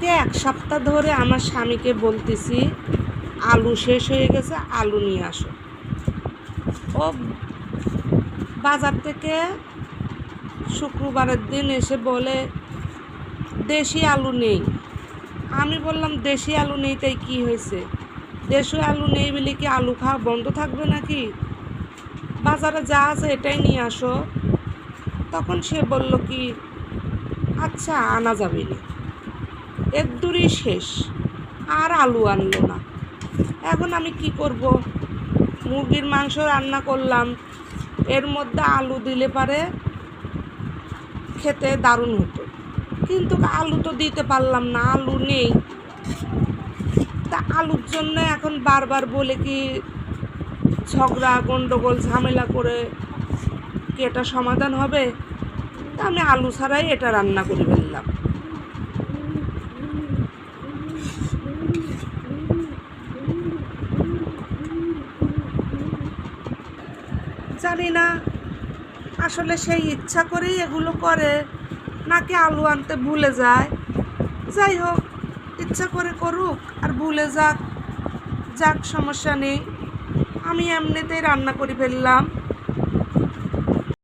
আজকে 1 সপ্তাহ ধরে আমার স্বামীকে বলতেছি আলু শেষ হয়ে গেছে, আলু নিয়ে আসো। ও বাজার থেকে শুক্রবারের দিন এসে বলে দেশি আলু নেই। আমি বললাম দেশি আলু নেই তাই কী হয়েছে? দেশি আলু নেই বলে কি আলু খাওয়া বন্ধ থাকবে নাকি? বাজারে যা আছে এটাই নিয়ে আসো। তখন সে বলল কি আচ্ছা আনা যাবে না, এর দূরই শেষ, আর আলু আনলো না। এখন আমি কি করব? মুরগির মাংস রান্না করলাম, এর মধ্যে আলু দিলে পারে খেতে দারুণ হতো, কিন্তু আলু তো দিতে পারলাম না, আলু নেই। তা আলুর জন্য এখন বারবার বলে কি ঝগড়া গন্ডগোল ঝামেলা করে কি এটা সমাধান হবে? তা আমি আলু ছাড়াই এটা রান্না করে ফেললাম। জানি না আসলে সেই ইচ্ছা করেই এগুলো করে নাকি আলু আনতে ভুলে যায়। যাই হোক, ইচ্ছা করে করুক আর ভুলে যাক, সমস্যা নেই। আমি এমনিতেই রান্না করে ফেললাম।